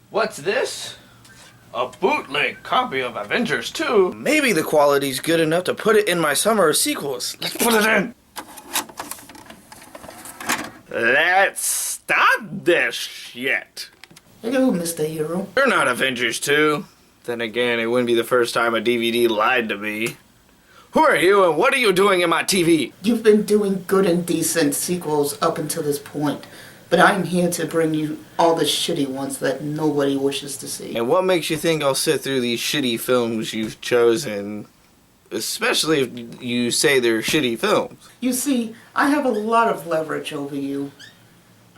What's this? A bootleg copy of Avengers 2? Maybe the quality's good enough to put it in my summer sequels. Let's put it in! Let's stop this shit! Hello, Mr. Hero. You're not Avengers 2. Then again, it wouldn't be the first time a DVD lied to me. Who are you and what are you doing in my TV? You've been doing good and decent sequels up until this point, but I'm here to bring you all the shitty ones that nobody wishes to see. And what makes you think I'll sit through these shitty films you've chosen? Especially if you say they're shitty films. You see, I have a lot of leverage over you.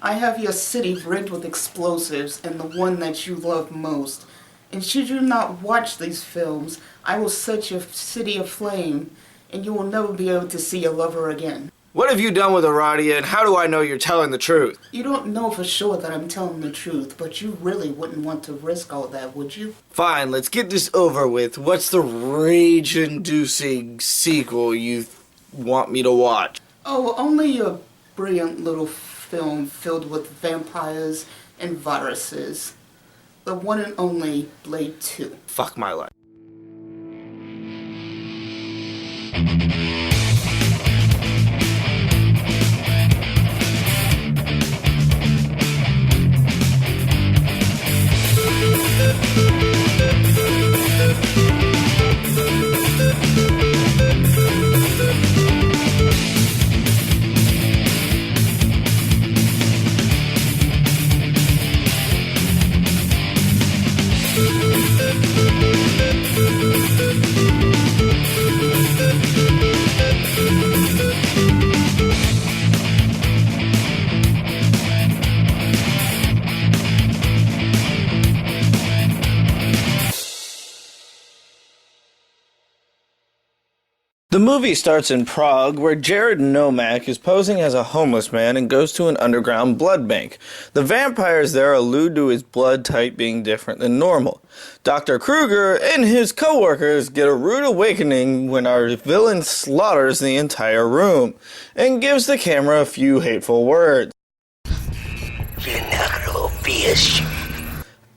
I have your city rigged with explosives and the one that you love most. And should you not watch these films, I will set your city aflame, and you will never be able to see your lover again. What have you done with Aradia, and how do I know you're telling the truth? You don't know for sure that I'm telling the truth, but you really wouldn't want to risk all that, would you? Fine, let's get this over with. What's the rage-inducing sequel you want me to watch? Oh, only a brilliant little film filled with vampires and viruses. The one and only Blade 2. Fuck my life. The movie starts in Prague, where Jared Nomak is posing as a homeless man and goes to an underground blood bank. The vampires there allude to his blood type being different than normal. Dr. Kruger and his co-workers get a rude awakening when our villain slaughters the entire room, and gives the camera a few hateful words.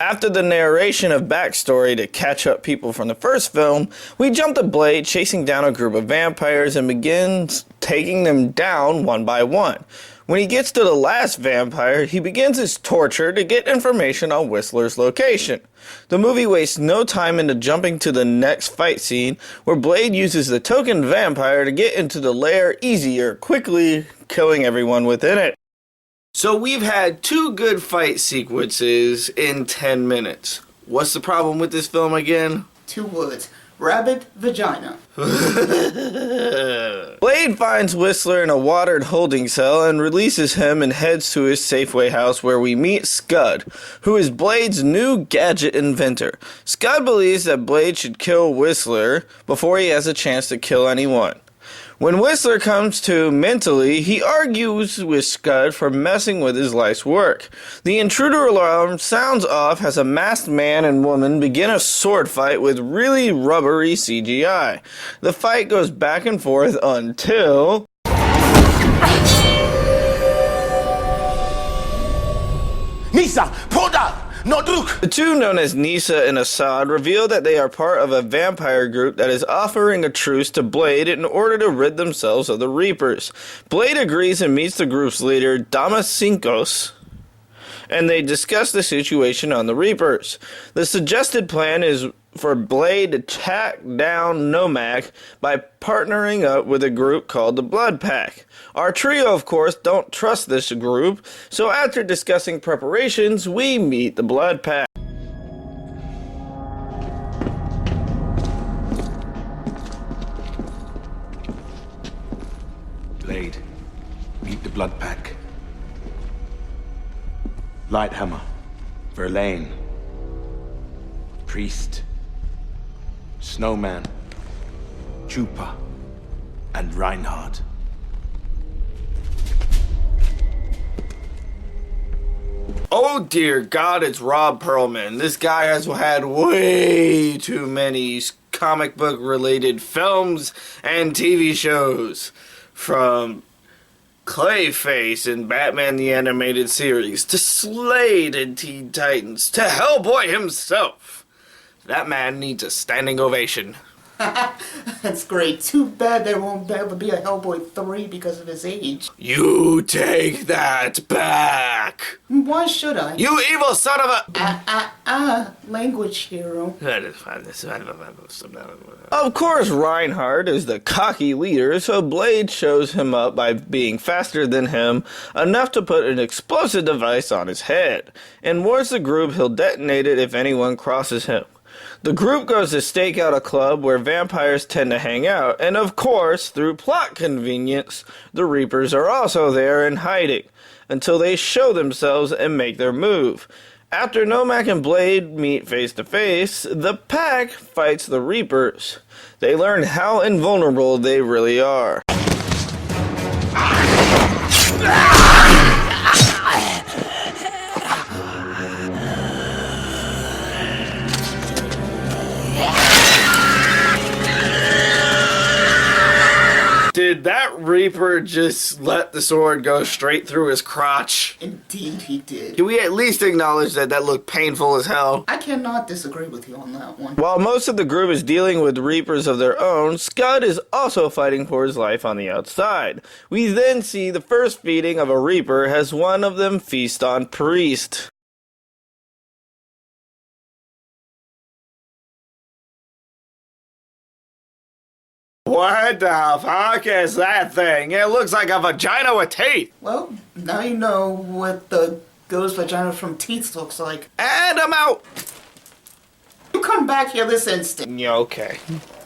After the narration of backstory to catch up people from the first film, we jump to Blade chasing down a group of vampires and begins taking them down one by one. When he gets to the last vampire, he begins his torture to get information on Whistler's location. The movie wastes no time into jumping to the next fight scene, where Blade uses the token vampire to get into the lair easier, quickly killing everyone within it. So we've had two good fight sequences in 10 minutes. What's the problem with this film again? 2 words. Rabbit vagina. Blade finds Whistler in a watered holding cell and releases him and heads to his Safeway house, where we meet Scud, who is Blade's new gadget inventor. Scud believes that Blade should kill Whistler before he has a chance to kill anyone. When Whistler comes to mentally, he argues with Scud for messing with his life's work. The intruder alarm sounds off as a masked man and woman begin a sword fight with really rubbery CGI. The fight goes back and forth until... Nisa, Poda! The two, known as Nisa and Assad, reveal that they are part of a vampire group that is offering a truce to Blade in order to rid themselves of the Reapers. Blade agrees and meets the group's leader, Damasinkos, and they discuss the situation on the Reapers. The suggested plan is for Blade to track down Nomak by partnering up with a group called the Blood Pack. Our trio, of course, don't trust this group, so after discussing preparations, we meet the Blood Pack. Blade, meet the Blood Pack. Lighthammer, Verlaine, Priest, Snowman, Chupa, and Reinhardt. Oh dear God, it's Rob Perlman. This guy has had way too many comic book related films and TV shows. From Clayface in Batman the Animated Series, to Slade in Teen Titans, to Hellboy himself. That man needs a standing ovation. That's great. Too bad there won't ever be a Hellboy 3 because of his age. You take that back. Why should I? You evil son of a... Language hero. Of course, Reinhardt is the cocky leader, so Blade shows him up by being faster than him, enough to put an explosive device on his head, and warns the group he'll detonate it if anyone crosses him. The group goes to stake out a club where vampires tend to hang out, and of course, through plot convenience, the Reapers are also there in hiding, until they show themselves and make their move. After Nomak and Blade meet face to face, the pack fights the Reapers. They learn how invulnerable they really are. Did that Reaper just let the sword go straight through his crotch? Indeed he did. Can we at least acknowledge that that looked painful as hell? I cannot disagree with you on that one. While most of the group is dealing with Reapers of their own, Scud is also fighting for his life on the outside. We then see the first feeding of a Reaper as one of them feast on Priest. What the fuck is that thing? It looks like a vagina with teeth. Well, now you know what the ghost vagina from Teeth looks like. And I'm out. You come back here this instant. Yeah, okay.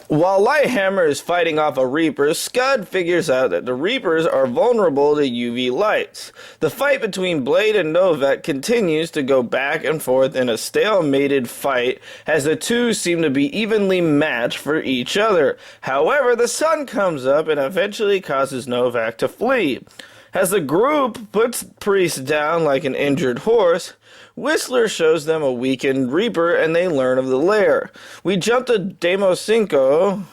While Lighthammer is fighting off a Reaper, Scud figures out that the Reapers are vulnerable to UV lights. The fight between Blade and Novak continues to go back and forth in a stalemated fight, as the two seem to be evenly matched for each other. However, the sun comes up and eventually causes Novak to flee. As the group puts Priest down like an injured horse, Whistler shows them a weakened Reaper and they learn of the lair. We jump to Democinco,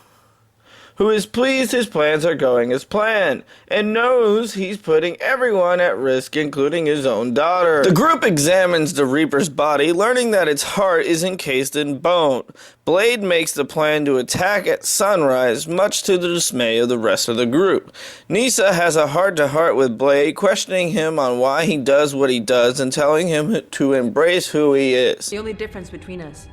who is pleased his plans are going as planned, and knows he's putting everyone at risk, including his own daughter. The group examines the Reaper's body, learning that its heart is encased in bone. Blade makes the plan to attack at sunrise, much to the dismay of the rest of the group. Nisa has a heart-to-heart with Blade, questioning him on why he does what he does and telling him to embrace who he is. The only difference between us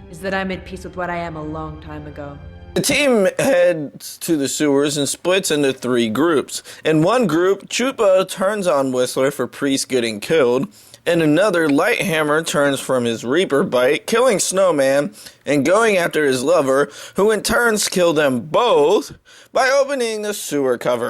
is that I made peace with what I am a long time ago. The team heads to the sewers and splits into three groups. In one group, Chupa turns on Whistler for Priest getting killed. In another, Lighthammer turns from his Reaper bite, killing Snowman and going after his lover, who in turn kills them both by opening the sewer cover.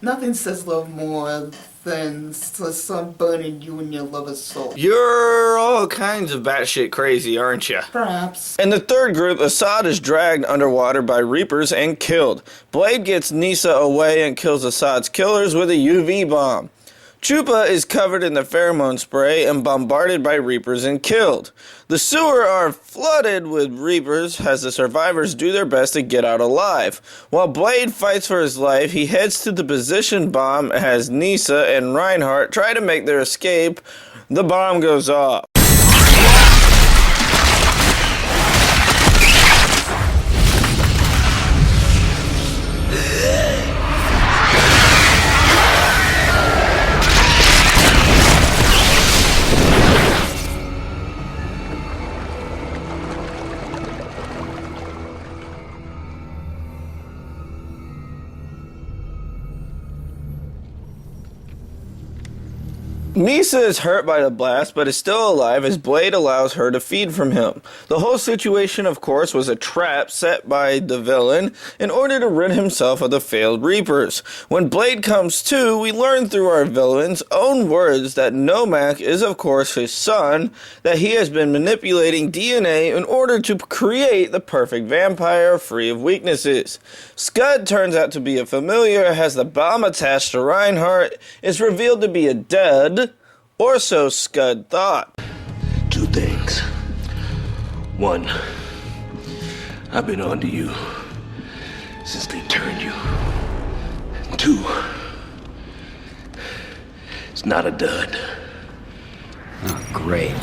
Nothing says love more than the sun burning you and your lover's soul. You're all kinds of batshit crazy, aren't you? Perhaps. In the third group, Assad is dragged underwater by Reapers and killed. Blade gets Nisa away and kills Assad's killers with a UV bomb. Chupa is covered in the pheromone spray and bombarded by Reapers and killed. The sewer are flooded with Reapers as the survivors do their best to get out alive. While Blade fights for his life, he heads to the position bomb as Nisa and Reinhardt try to make their escape. The bomb goes off. Nisa is hurt by the blast, but is still alive as Blade allows her to feed from him. The whole situation, of course, was a trap set by the villain in order to rid himself of the failed Reapers. When Blade comes to, we learn through our villain's own words that Nomak is, of course, his son, that he has been manipulating DNA in order to create the perfect vampire free of weaknesses. Scud turns out to be a familiar, as the bomb attached to Reinhardt is revealed to be a dead, or so Scud thought. Two things. One, I've been on to you since they turned you. Two, it's not a dud. Oh, great.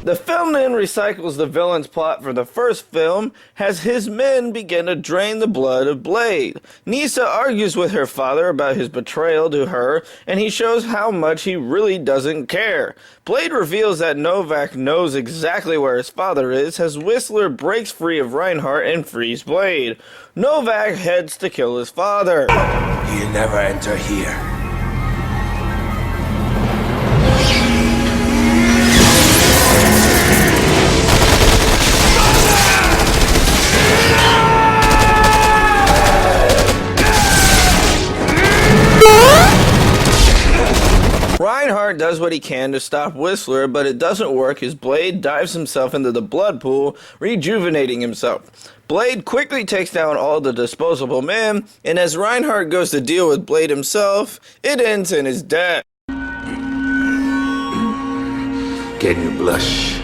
The film then recycles the villain's plot from the first film as his men begin to drain the blood of Blade. Nisa argues with her father about his betrayal to her, and he shows how much he really doesn't care. Blade reveals that Novak knows exactly where his father is as Whistler breaks free of Reinhardt and frees Blade. Novak heads to kill his father. He'll never enter here. Reinhardt does what he can to stop Whistler, but it doesn't work as Blade dives himself into the blood pool, rejuvenating himself. Blade quickly takes down all the disposable men, and as Reinhardt goes to deal with Blade himself, it ends in his death. Can you blush?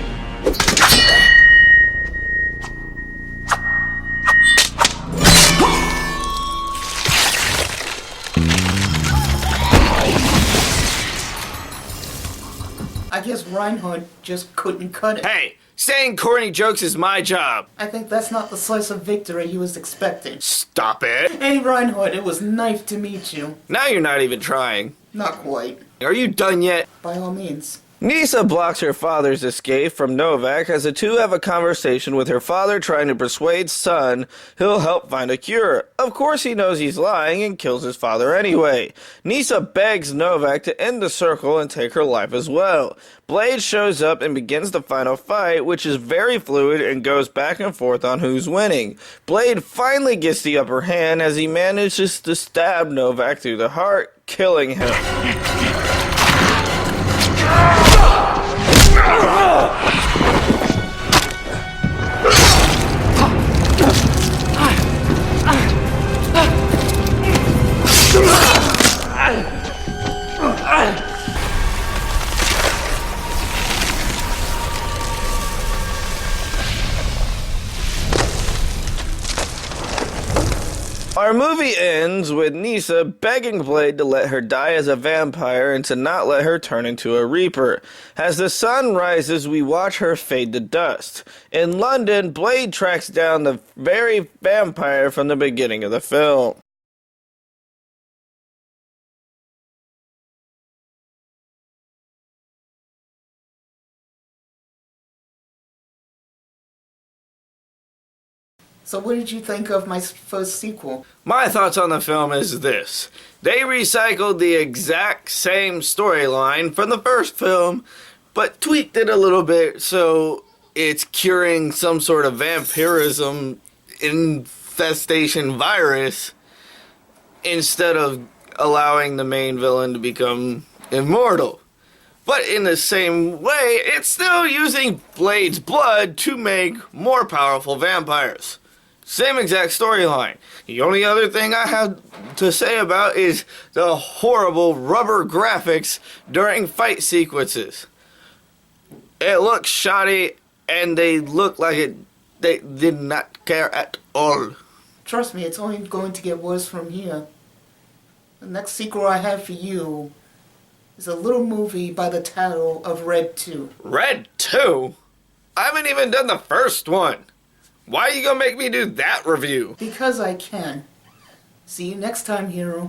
I guess Reinhardt just couldn't cut it. Hey, saying corny jokes is my job. I think that's not the slice of victory he was expecting. Stop it. Hey Reinhardt, it was nice to meet you. Now you're not even trying. Not quite. Are you done yet? By all means. Nisa blocks her father's escape from Novak as the two have a conversation with her father trying to persuade son he'll help find a cure. Of course he knows he's lying and kills his father anyway. Nisa begs Novak to end the circle and take her life as well. Blade shows up and begins the final fight, which is very fluid and goes back and forth on who's winning. Blade finally gets the upper hand as he manages to stab Novak through the heart, killing him. Our movie ends with Nisa begging Blade to let her die as a vampire and to not let her turn into a Reaper. As the sun rises, we watch her fade to dust. In London, Blade tracks down the very vampire from the beginning of the film. So what did you think of my first sequel? My thoughts on the film is this. They recycled the exact same storyline from the first film, but tweaked it a little bit so it's curing some sort of vampirism infestation virus instead of allowing the main villain to become immortal. But in the same way, it's still using Blade's blood to make more powerful vampires. Same exact storyline. The only other thing I have to say about is the horrible rubber graphics during fight sequences. It looks shoddy, and they look like they did not care at all. Trust me, it's only going to get worse from here. The next sequel I have for you is a little movie by the title of Red 2. Red 2? I haven't even done the first one. Why are you gonna make me do that review? Because I can. See you next time, hero.